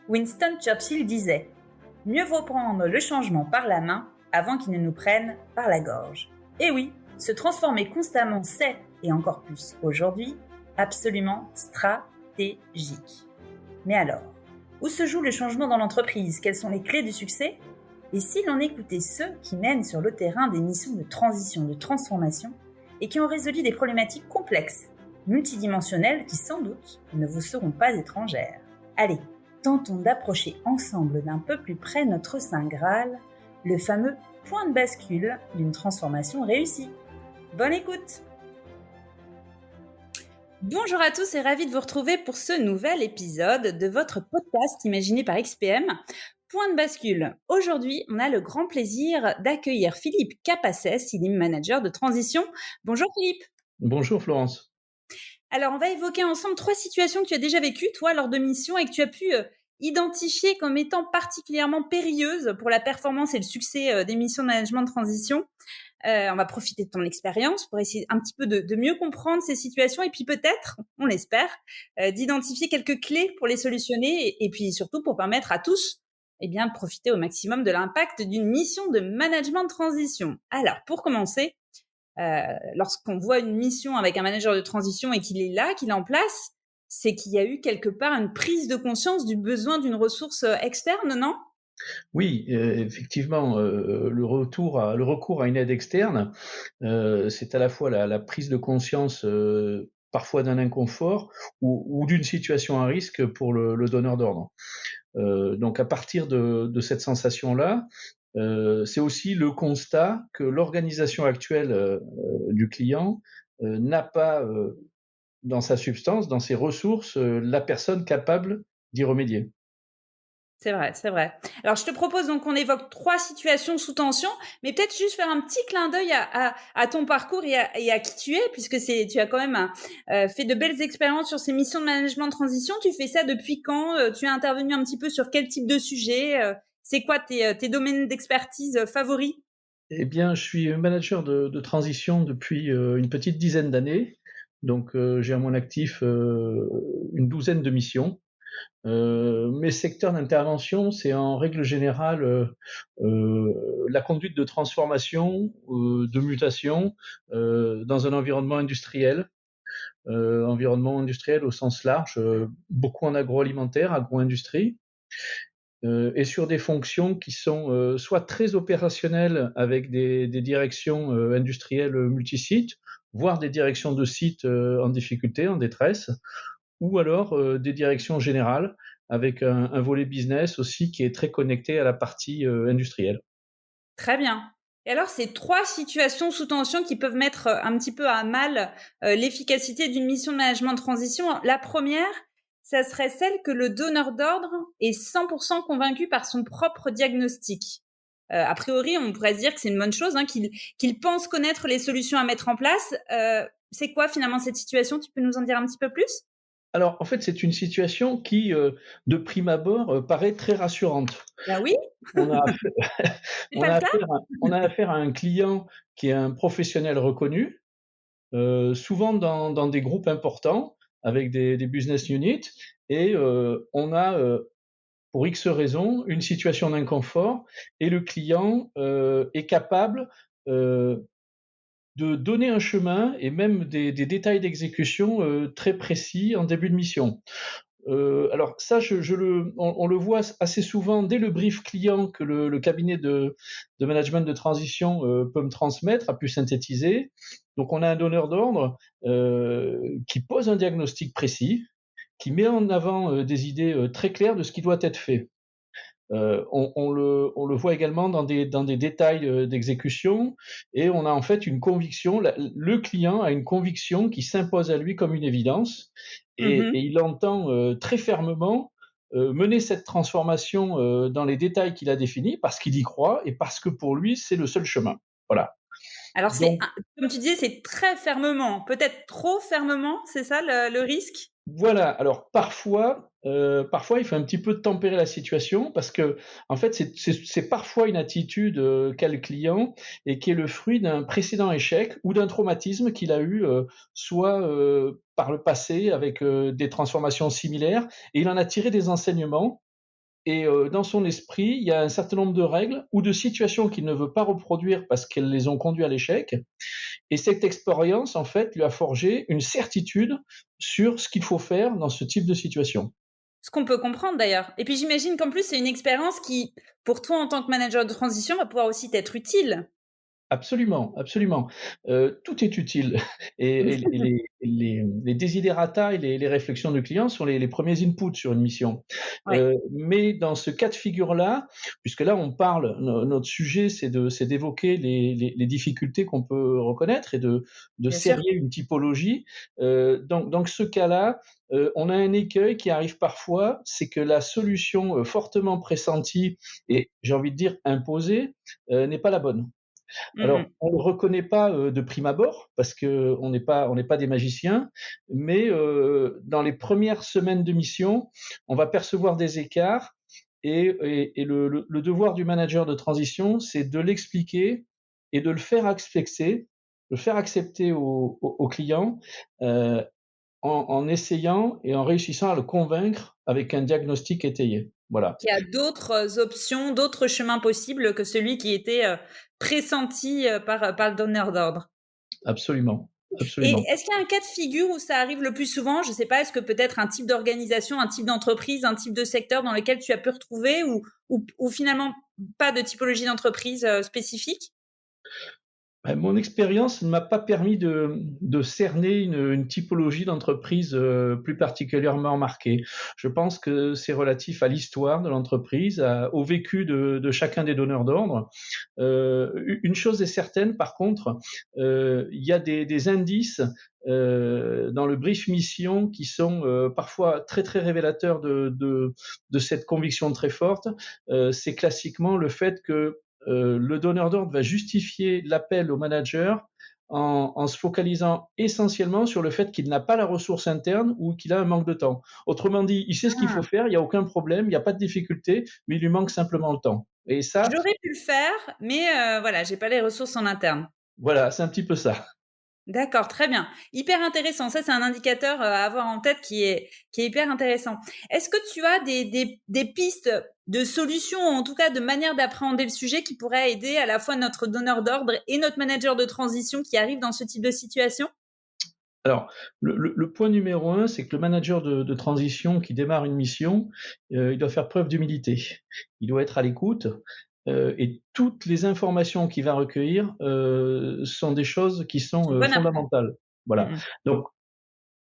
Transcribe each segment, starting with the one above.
Winston Churchill disait « Mieux vaut prendre le changement par la main avant qu'il ne nous prenne par la gorge ». Et oui, se transformer constamment, c'est, et encore plus aujourd'hui, absolument stratégique. Mais alors, où se joue le changement dans l'entreprise? Quelles sont les clés du succès? Et si l'on écoutait ceux qui mènent sur le terrain des missions de transition, de transformation, et qui ont résolu des problématiques complexes, multidimensionnelles, qui sans doute ne vous seront pas étrangères? Allez, tentons d'approcher ensemble d'un peu plus près notre Saint Graal, le fameux point de bascule d'une transformation réussie. Bonne écoute! Bonjour à tous et ravi de vous retrouver pour ce nouvel épisode de votre podcast imaginé par XPM, Point de bascule. Aujourd'hui, on a le grand plaisir d'accueillir Philippe Capacès, il est manager de transition. Bonjour Philippe. Bonjour Florence. Alors, on va évoquer ensemble 3 situations que tu as déjà vécues, toi, lors de missions et que tu as pu identifier comme étant particulièrement périlleuses pour la performance et le succès des missions de management de transition. On va profiter de ton expérience pour essayer un petit peu de mieux comprendre ces situations et puis peut-être, on l'espère, d'identifier quelques clés pour les solutionner et puis surtout pour permettre à tous de profiter au maximum de l'impact d'une mission de management de transition. Alors, pour commencer, lorsqu'on voit une mission avec un manager de transition et qu'il est là, qu'il est en place, c'est qu'il y a eu quelque part une prise de conscience du besoin d'une ressource externe, non ? Oui, effectivement, le recours à une aide externe, c'est à la fois la prise de conscience, parfois d'un inconfort ou d'une situation à risque pour le donneur d'ordre. Donc à partir de cette sensation-là, c'est aussi le constat que l'organisation actuelle du client n'a pas dans sa substance, dans ses ressources, la personne capable d'y remédier. C'est vrai, c'est vrai. Alors, je te propose donc qu'on évoque 3 situations sous tension, mais peut-être juste faire un petit clin d'œil à ton parcours et à qui tu es, puisque tu as quand même fait de belles expériences sur ces missions de management de transition. Tu fais ça depuis quand? Tu es intervenu un petit peu sur quel type de sujet? C'est quoi tes domaines d'expertise favoris? Eh bien, je suis manager de transition depuis une petite dizaine d'années. Donc, j'ai à mon actif une douzaine de missions. Mes secteurs d'intervention, c'est en règle générale la conduite de transformation, de mutation dans un environnement industriel au sens large, beaucoup en agroalimentaire, agro-industrie, et sur des fonctions qui sont soit très opérationnelles avec des directions industrielles multisites, voire des directions de sites en difficulté, en détresse, ou alors des directions générales avec un volet business aussi qui est très connecté à la partie industrielle. Très bien. Et alors, ces 3 situations sous tension qui peuvent mettre un petit peu à mal l'efficacité d'une mission de management de transition. La première, ça serait celle que le donneur d'ordre est 100% convaincu par son propre diagnostic. A priori, on pourrait se dire que c'est une bonne chose, qu'il pense connaître les solutions à mettre en place. C'est quoi finalement cette situation? Tu peux nous en dire un petit peu plus? Alors, en fait, c'est une situation qui, de prime abord, paraît très rassurante. Ben oui, On a affaire, c'est pas le cas? on a affaire à un client qui est un professionnel reconnu, souvent dans des groupes importants avec des business units, et on a pour X raisons, une situation d'inconfort, et le client est capable de donner un chemin et même des détails d'exécution très précis en début de mission. Alors ça, on le voit assez souvent dès le brief client que le cabinet de management de transition peut me transmettre, a pu synthétiser. Donc on a un donneur d'ordre qui pose un diagnostic précis, qui met en avant des idées très claires de ce qui doit être fait. On le voit également dans des détails d'exécution, et on a en fait une conviction, le client a une conviction qui s'impose à lui comme une évidence, et il entend très fermement mener cette transformation dans les détails qu'il a définis, parce qu'il y croit et parce que pour lui, c'est le seul chemin. Voilà. Alors, Donc, comme tu disais, c'est très fermement, peut-être trop fermement, c'est ça le risque? voilà, alors parfois il faut un petit peu tempérer la situation, parce que en fait c'est parfois une attitude qu'a le client et qui est le fruit d'un précédent échec ou d'un traumatisme qu'il a eu soit par le passé avec des transformations similaires, et il en a tiré des enseignements Et dans son esprit, il y a un certain nombre de règles ou de situations qu'il ne veut pas reproduire parce qu'elles les ont conduits à l'échec. Et cette expérience, en fait, lui a forgé une certitude sur ce qu'il faut faire dans ce type de situation. Ce qu'on peut comprendre d'ailleurs. Et puis j'imagine qu'en plus, c'est une expérience qui, pour toi en tant que manager de transition, va pouvoir aussi t'être utile. Absolument, absolument. Tout est utile et les desiderata et les réflexions du client sont les premiers inputs sur une mission. Ouais, Mais dans ce cas de figure-là, puisque là on parle notre sujet c'est d'évoquer les difficultés qu'on peut reconnaître et de bien sûr. serrer une typologie. Dans ce cas-là, on a un écueil qui arrive parfois, c'est que la solution, fortement pressentie et j'ai envie de dire imposée, n'est pas la bonne. Mmh Alors, mh. on ne le reconnaît pas, de prime abord parce qu'on n'est pas des magiciens, mais dans les premières semaines de mission, on va percevoir des écarts et le devoir du manager de transition, c'est de l'expliquer et de le faire accepter au client, heu, en essayant et en réussissant à le convaincre avec un diagnostic étayé. Voilà, Qu'il y a d'autres options, d'autres chemins possibles que celui qui était, pressenti, par le donneur d'ordre. absolument, Et absolument. est-ce qu'il y a un cas de figure où ça arrive le plus souvent? Je ne sais pas, est-ce que peut-être un type d'organisation, un type d'entreprise, un type de secteur dans lequel tu as pu retrouver ou finalement pas de typologie d'entreprise, spécifique? Bah, mon expérience ne m'a pas permis de cerner une typologie d'entreprise, plus particulièrement marquée. Je pense que c'est relatif à l'histoire de l'entreprise, au vécu de chacun des donneurs d'ordre. Une chose est certaine par contre, il y a des indices, dans le brief mission qui sont, parfois très, très révélateurs de cette conviction très forte. C'est classiquement le fait que le donneur d'ordre va justifier l'appel au manager en se focalisant essentiellement sur le fait qu'il n'a pas la ressource interne ou qu'il a un manque de temps. Autrement dit, il sait ce qu'il faut Ah, faire, il n'y a aucun problème, il n'y a pas de difficulté, mais il lui manque simplement le temps. Et ça, j'aurais pu le faire, mais voilà, j'ai pas les ressources en interne. voilà, c'est un petit peu ça. D'accord, très bien. Hyper intéressant. Ça, c'est un indicateur, à avoir en tête qui est hyper intéressant. Est-ce que tu as des pistes de solutions, ou en tout cas de manière d'appréhender le sujet qui pourraient aider à la fois notre donneur d'ordre et notre manager de transition qui arrive dans ce type de situation? Alors, le point numéro un, c'est que le manager de transition qui démarre une mission, il doit faire preuve d'humilité. Il doit être à l'écoute, et toutes les informations qu'il va recueillir, sont des choses qui sont, C'est bon à prendre. fondamentales. Voilà. Mmh mh. Donc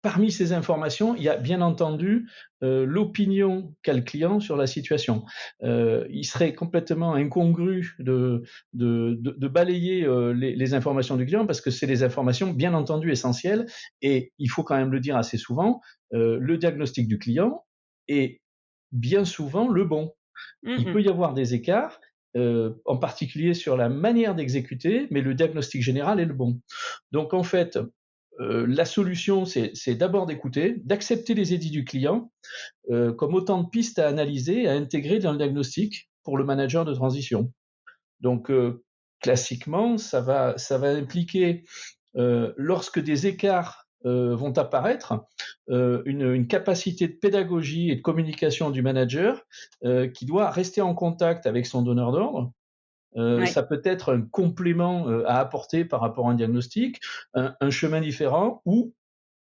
parmi ces informations, il y a bien entendu, l'opinion qu'a le client sur la situation. Il serait complètement incongru de balayer, les informations du client parce que c'est des informations bien entendu essentielles et il faut quand même le dire assez souvent, le diagnostic du client est bien souvent le bon. Mmh Il mh. peut y avoir des écarts, en particulier sur la manière d'exécuter, mais le diagnostic général est le bon. Donc en fait, la solution, c'est d'abord d'écouter, d'accepter les édits du client, comme autant de pistes à analyser, à intégrer dans le diagnostic pour le manager de transition. Donc, classiquement, ça va impliquer, lorsque des écarts, vont apparaître, une capacité de pédagogie et de communication du manager, qui doit rester en contact avec son donneur d'ordre. Ouais. Ça peut être un complément, à apporter par rapport à un diagnostic, un chemin différent ou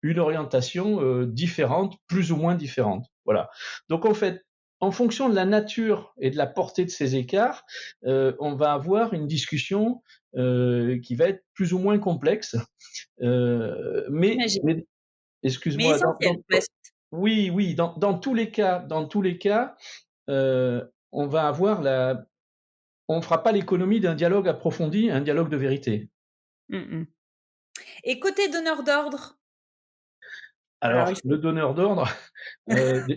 une orientation, différente, plus ou moins différente. Voilà. Donc en fait, en fonction de la nature et de la portée de ces écarts, on va avoir une discussion, qui va être plus ou moins complexe. Mais J'imagine. mais Mais excuse-moi, essentiel pour la suite. oui, oui, dans tous les cas, on va avoir on fera pas l'économie d'un dialogue approfondi, un dialogue de vérité. Mmh mh. Et côté donneur d'ordre, alors il Alors, le faut donneur d'ordre,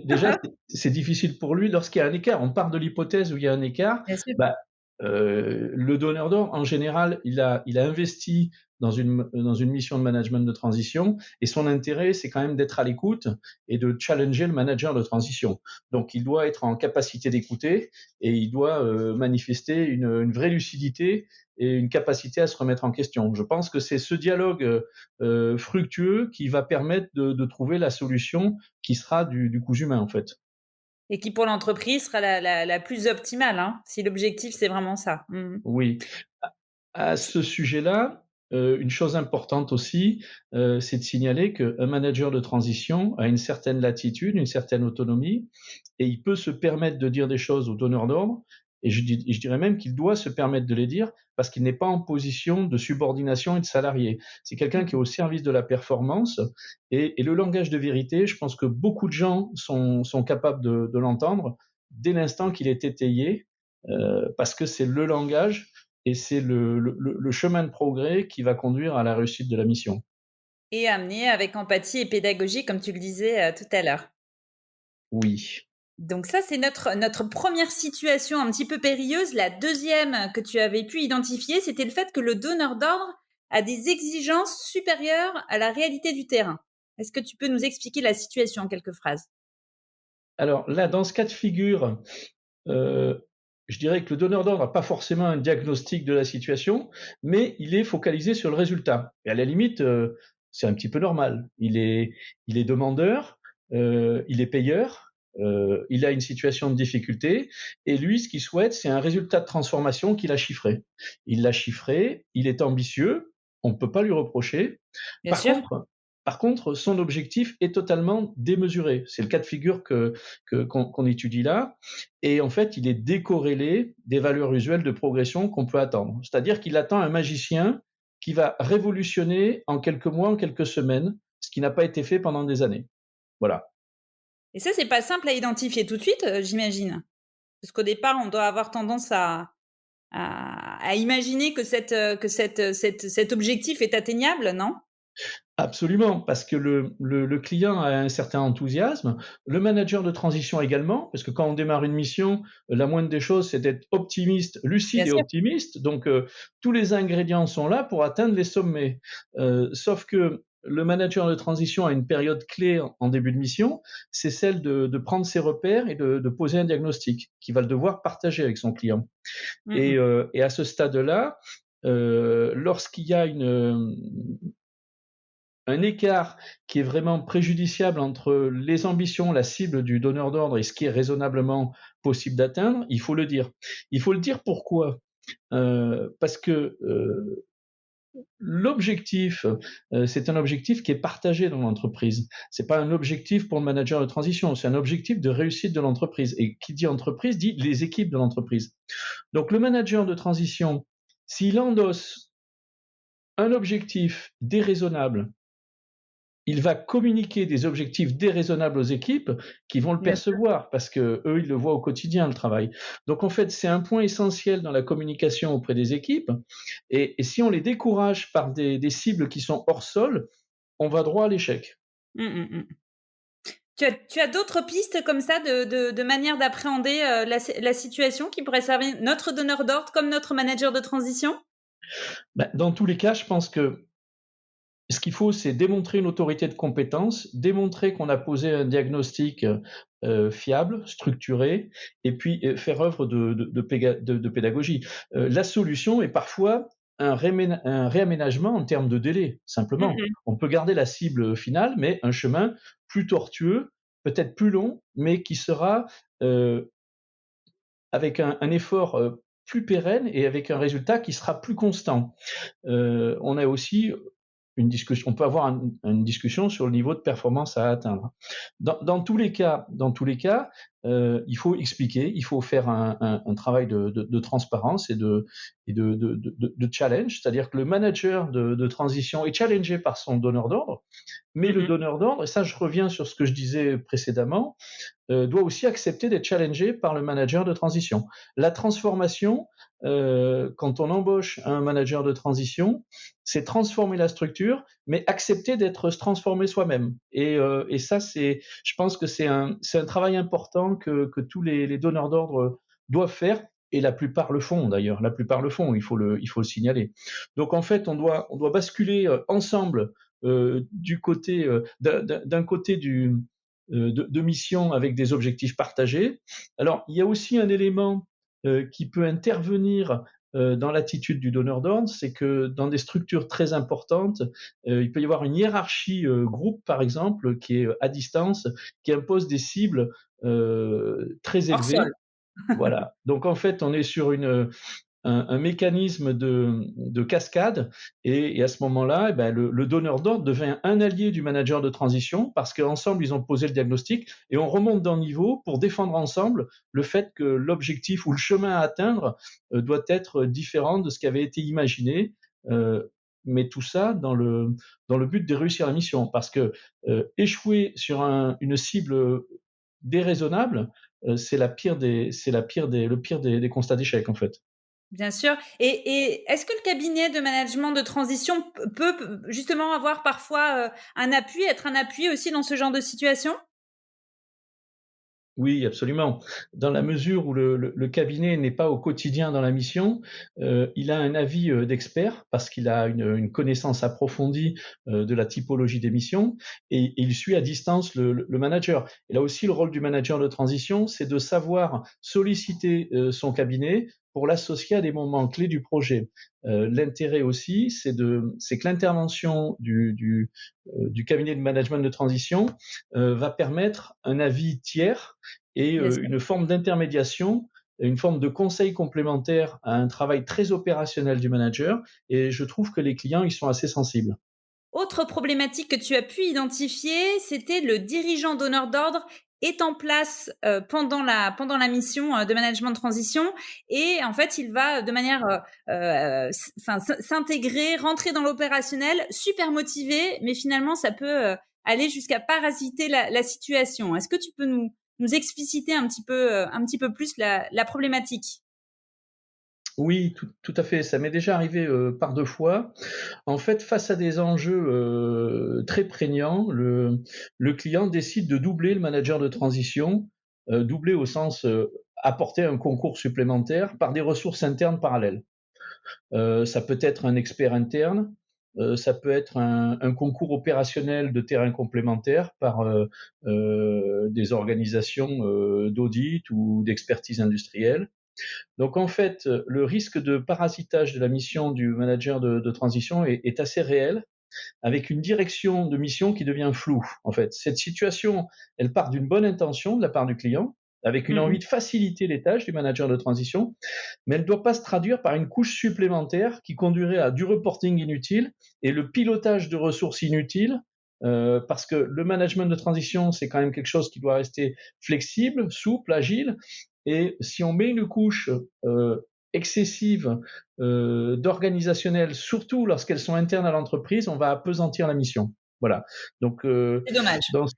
déjà, c'est difficile pour lui lorsqu'il y a un écart. On part de l'hypothèse où il y a un écart, bien sûr. bah, le donneur d'ordre, en général, il a investi dans une mission de management de transition et son intérêt, c'est quand même d'être à l'écoute et de challenger le manager de transition. Donc il doit être en capacité d'écouter et il doit, manifester une vraie lucidité et une capacité à se remettre en question. Je pense que c'est ce dialogue, fructueux qui va permettre de trouver la solution qui sera du cousu main, en fait. Et qui pour l'entreprise sera la plus optimale, hein, si l'objectif c'est vraiment ça. Mmh. Oui. À ce sujet-là, une chose importante aussi, c'est de signaler qu'un manager de transition a une certaine latitude, une certaine autonomie et il peut se permettre de dire des choses aux donneurs d'ordre et je dirais même qu'il doit se permettre de les dire parce qu'il n'est pas en position de subordination et de salarié. C'est quelqu'un qui est Mmh. au service de la performance et le langage de vérité, je pense que beaucoup de gens sont capables de l'entendre dès l'instant qu'il est étayé, parce que c'est le langage et c'est le chemin de progrès qui va conduire à la réussite de la mission. Et amener avec empathie et pédagogie comme tu le disais, tout à l'heure. Oui. Donc ça, c'est notre première situation un petit peu périlleuse. La deuxième que tu avais pu identifier, c'était le fait que le donneur d'ordre a des exigences supérieures à la réalité du terrain. Est-ce que tu peux nous expliquer la situation en quelques phrases? Alors là, dans ce cas de figure, heu, je dirais que le donneur d'ordre n'a pas forcément un diagnostic de la situation, mais il est focalisé sur le résultat et à la limite, c'est un petit peu normal. Il est demandeur, il est payeur, il a une situation de difficulté et lui, ce qu'il souhaite, c'est un résultat de transformation qu'il a chiffré. Il l'a chiffré, il est ambitieux, on ne peut pas lui reprocher. Bien Par sûr. contre par contre, son objectif est totalement démesuré. C'est le cas de figure qu'on étudie là et en fait, il est décorrélé des valeurs usuelles de progression qu'on peut attendre. C'est-à-dire qu'il attend un magicien qui va révolutionner en quelques mois, en quelques semaines, ce qui n'a pas été fait pendant des années. Voilà. Et ça, c'est pas simple à identifier tout de suite, j'imagine? Parce qu'au départ, on doit avoir tendance à imaginer que cet objectif est atteignable, non? Absolument, parce que le client a un certain enthousiasme, le manager de transition également, parce que quand on démarre une mission, la moindre des choses, c'est d'être optimiste, Bien lucide et sûr. optimiste. Donc, tous les ingrédients sont là pour atteindre les sommets. Sauf que le manager de transition a une période clé en début de mission, c'est celle de prendre ses repères et de poser un diagnostic qu'il va le devoir partager avec son client. Mmh mh. Et à ce stade-là, lorsqu'il y a un écart qui est vraiment préjudiciable entre les ambitions, la cible du donneur d'ordre et ce qui est raisonnablement possible d'atteindre, il faut le dire. Il faut le dire pourquoi? Parce que l'objectif, c'est un objectif qui est partagé dans l'entreprise. C'est pas un objectif pour le manager de transition, c'est un objectif de réussite de l'entreprise. Et qui dit entreprise dit les équipes de l'entreprise. Donc le manager de transition, s'il endosse un objectif déraisonnable, il va communiquer des objectifs déraisonnables aux équipes qui vont le Bien sûr. percevoir parce que eux, ils le voient au quotidien, le travail. Donc en fait, c'est un point essentiel dans la communication auprès des équipes. Et si on les décourage par des cibles qui sont hors sol, on va droit à l'échec. Mmh, mmh mh. Tu as d'autres pistes comme ça de manière d'appréhender, la situation qui pourrait servir notre donneur d'ordre comme notre manager de transition? Bah, dans tous les cas, je pense que ce qu'il faut, c'est démontrer une autorité de compétence, démontrer qu'on a posé un diagnostic fiable, structuré, et puis faire œuvre de pédagogie. La solution est parfois un réaménagement en termes de délai, Mmh simplement. mh. On peut garder la cible finale, mais un chemin plus tortueux, peut-être plus long, mais qui sera euh, avec un effort plus pérenne et avec un résultat qui sera plus constant. On a aussi une discussion, on peut avoir une discussion sur le niveau de performance à atteindre. Dans tous les cas, il faut expliquer, il faut faire un travail de transparence et de challenge, c'est-à-dire que le manager de transition est challengé par son donneur d'ordre, mais Mmh le mh. donneur d'ordre, et ça je reviens sur ce que je disais précédemment, doit aussi accepter d'être challengé par le manager de transition. La transformation, quand on embauche un manager de transition, c'est transformer la structure, mais accepter d'être se transformer soi-même. Et ça, je pense que c'est un travail important que tous les donneurs d'ordre doivent faire. Et la plupart le font d'ailleurs. La plupart le font. Il faut le signaler. Donc en fait, on doit basculer ensemble du côté d'un côté de mission avec des objectifs partagés. Alors, il y a aussi un élément qui peut intervenir dans l'attitude du donneur d'ordre, c'est que dans des structures très importantes, il peut y avoir une hiérarchie groupe, par exemple, qui est à distance, qui impose des cibles très Hors sol. élevées. Voilà. Donc en fait, on est sur un mécanisme de cascade et à ce moment-là, eh ben, le donneur d'ordre devient un allié du manager de transition parce qu'ensemble, ils ont posé le diagnostic et on remonte d'un niveau pour défendre ensemble le fait que l'objectif ou le chemin à atteindre doit être différent de ce qui avait été imaginé. Mais tout ça dans le but de réussir la mission. Parce que échouer sur une cible déraisonnable, c'est le pire des constats d'échec en fait. Bien sûr. Et est-ce que le cabinet de management de transition peut justement avoir parfois un appui, être un appui aussi dans ce genre de situation? Oui, absolument. Dans la mesure où le cabinet n'est pas au quotidien dans la mission, il a un avis d'expert parce qu'il a une connaissance approfondie de la typologie des missions et il suit à distance le manager. Et là aussi, le rôle du manager de transition, c'est de savoir solliciter son cabinet pour l'associer à des moments clés du projet. L'intérêt aussi, c'est que l'intervention du cabinet de management de transition va permettre un avis tiers et Bien sûr. une forme d'intermédiation, une forme de conseil complémentaire à un travail très opérationnel du manager. Et je trouve que les clients, ils sont assez sensibles. Autre problématique que tu as pu identifier, c'était le dirigeant donneur d'ordre est en place pendant la mission de management de transition et en fait il va de manière s'intégrer, rentrer dans l'opérationnel, super motivé, mais finalement ça peut aller jusqu'à parasiter la situation. Est-ce que tu peux nous expliciter un petit peu plus la problématique? Oui, tout à fait. Ça m'est déjà arrivé par deux fois. En fait, face à des enjeux très prégnants, le client décide de doubler le manager de transition, doubler au sens apporter un concours supplémentaire par des ressources internes parallèles. Ça peut être un expert interne, ça peut être un concours opérationnel de terrain complémentaire par des organisations d'audit ou d'expertise industrielle. Donc en fait, le risque de parasitage de la mission du manager de transition est assez réel, avec une direction de mission qui devient floue. En fait, cette situation, elle part d'une bonne intention de la part du client, avec une envie Mmh. de faciliter les tâches du manager de transition, mais elle ne doit pas se traduire par une couche supplémentaire qui conduirait à du reporting inutile et le pilotage de ressources inutiles, parce que le management de transition, c'est quand même quelque chose qui doit rester flexible, souple, agile, et si on met une couche excessive d'organisationnel, surtout lorsqu'elles sont internes à l'entreprise, on va appesantir la mission. Voilà. Donc, C'est dommage. dans ce,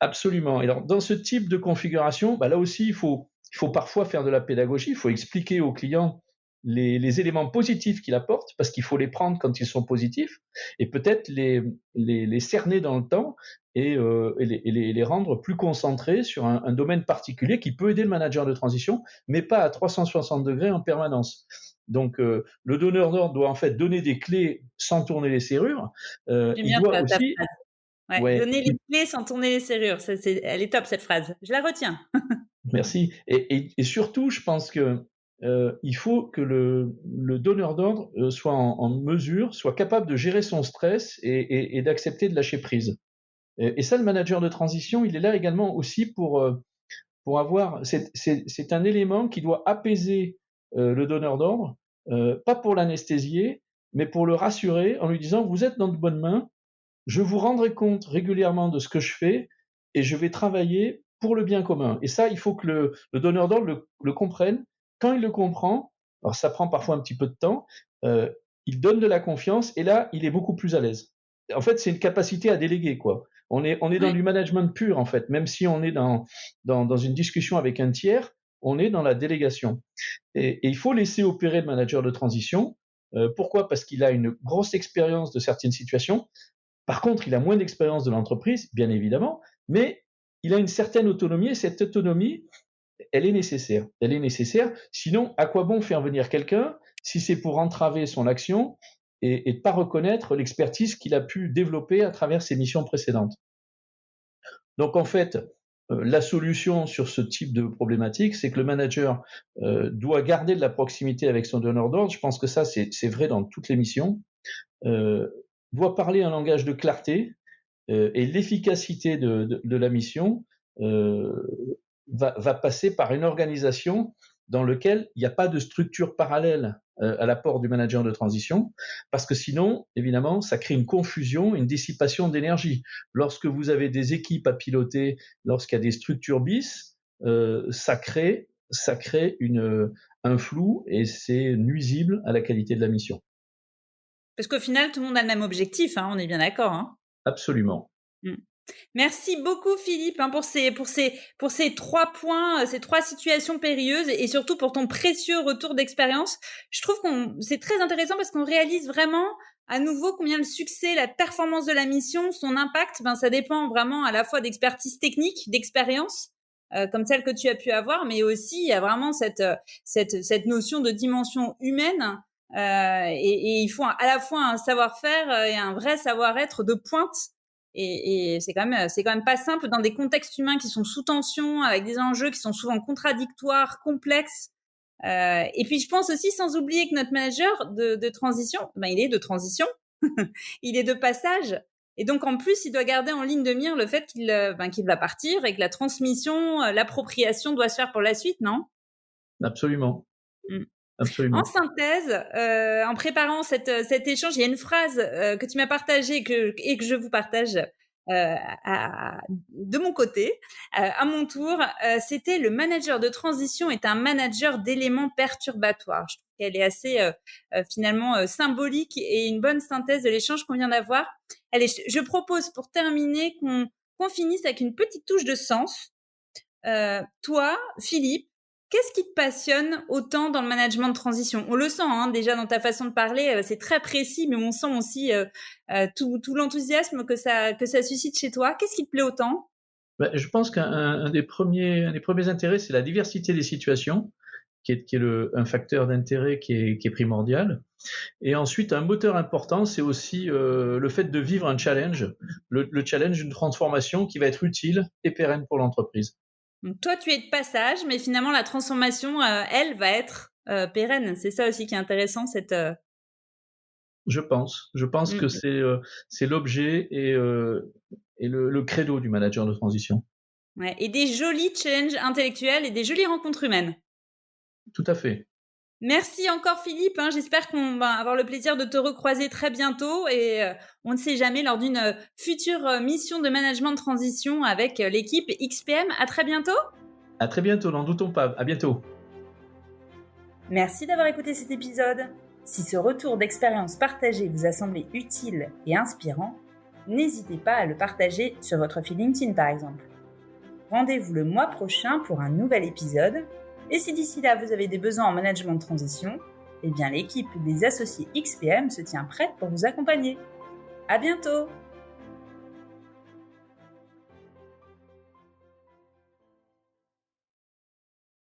absolument. Et alors, dans ce type de configuration, bah là aussi, il faut parfois faire de la pédagogie, il faut expliquer aux clients les éléments positifs qu'il apporte, parce qu'il faut les prendre quand ils sont positifs, et peut-être les cerner dans le temps et les rendre plus concentrés sur un domaine particulier qui peut aider le manager de transition, mais pas à 360 degrés en permanence. Donc, le donneur d'ordre doit en fait donner des clés sans tourner les serrures. J'aime Il bien doit ta aussi, phrase. Ouais, ouais, donner les clés sans tourner les serrures, elle est top cette phrase. Je la retiens. merci. Et surtout, je pense que il faut que le donneur d'ordre soit en mesure, soit capable de gérer son stress et d'accepter de lâcher prise. Et ça, le manager de transition, il est là également aussi pour avoir. C'est un élément qui doit apaiser le donneur d'ordre, pas pour l'anesthésier, mais pour le rassurer en lui disant vous êtes dans de bonnes mains, je vous rendrai compte régulièrement de ce que je fais et je vais travailler pour le bien commun. Et ça, il faut que le donneur d'ordre le comprenne. Quand il le comprend, alors ça prend parfois un petit peu de temps, euh, il donne de la confiance et là, il est beaucoup plus à l'aise. En fait, c'est une capacité à déléguer, quoi. On est dans Ouais. du management pur, en fait. Même si on est dans une discussion avec un tiers, on est dans la délégation. Et il faut laisser opérer le manager de transition. Pourquoi? Parce qu'il a une grosse expérience de certaines situations. Par contre, il a moins d'expérience de l'entreprise, bien évidemment, mais il a une certaine autonomie et cette autonomie, elle est nécessaire. Elle est nécessaire. Sinon, à quoi bon faire venir quelqu'un si c'est pour entraver son action et ne pas reconnaître l'expertise qu'il a pu développer à travers ses missions précédentes? Donc, en fait, la solution sur ce type de problématique, c'est que le manager doit garder de la proximité avec son donneur d'ordre. Je pense que ça, c'est vrai dans toutes les missions. Doit parler un langage de clarté et l'efficacité de la mission va passer par une organisation dans laquelle il n'y a pas de structure parallèle à l'apport du manager de transition, parce que sinon, évidemment, ça crée une confusion, une dissipation d'énergie. Lorsque vous avez des équipes à piloter, lorsqu'il y a des structures bis, ça crée un flou et c'est nuisible à la qualité de la mission. Parce qu'au final, tout le monde a le même objectif, on est bien d'accord. Absolument. Merci beaucoup Philippe pour ces 3 points, ces 3 situations périlleuses et surtout pour ton précieux retour d'expérience. Je trouve c'est très intéressant parce qu'on réalise vraiment à nouveau combien le succès, la performance de la mission, son impact, ça dépend vraiment à la fois d'expertise technique, d'expérience, comme celle que tu as pu avoir, mais aussi il y a vraiment cette notion de dimension humaine. Et il faut à la fois un savoir-faire et un vrai savoir-être de pointe. Et c'est quand même pas simple dans des contextes humains qui sont sous tension, avec des enjeux qui sont souvent contradictoires, complexes. Et puis je pense aussi, sans oublier que notre manager de transition, il est de transition, il est de passage. Et donc en plus, il doit garder en ligne de mire le fait qu'il va partir et que la transmission, l'appropriation doit se faire pour la suite, non ? Absolument. Absolument. En synthèse, en préparant cet échange, il y a une phrase que tu m'as partagée et que je vous partage de mon côté, à mon tour. C'était « Le manager de transition est un manager d'éléments perturbatoires ». Je trouve qu'elle est assez finalement symbolique et une bonne synthèse de l'échange qu'on vient d'avoir. Je propose pour terminer qu'on finisse avec une petite touche de sens. Toi, Philippe, qu'est-ce qui te passionne autant dans le management de transition ? On le sent déjà dans ta façon de parler, c'est très précis, mais on sent aussi tout l'enthousiasme que ça suscite chez toi. Qu'est-ce qui te plaît autant ? Je pense qu'un des premiers intérêts, c'est la diversité des situations, qui est un facteur d'intérêt qui est primordial. Et ensuite, un moteur important, c'est aussi le fait de vivre un challenge, le challenge d'une transformation qui va être utile et pérenne pour l'entreprise. Donc toi, tu es de passage, mais finalement, la transformation, elle, va être pérenne. C'est ça aussi qui est intéressant, Je pense que c'est l'objet et le credo du manager de transition. Ouais, et des jolis challenges intellectuels et des jolies rencontres humaines. Tout à fait. Merci encore Philippe, j'espère qu'on va avoir le plaisir de te recroiser très bientôt et on ne sait jamais lors d'une future mission de management de transition avec l'équipe XPM. À très bientôt. À très bientôt, n'en doutons pas. À bientôt. Merci d'avoir écouté cet épisode. Si ce retour d'expérience partagé vous a semblé utile et inspirant, n'hésitez pas à le partager sur votre fil LinkedIn par exemple. Rendez-vous le mois prochain pour un nouvel épisode. Et si d'ici là vous avez des besoins en management de transition, l'équipe des associés XPM se tient prête pour vous accompagner. À bientôt!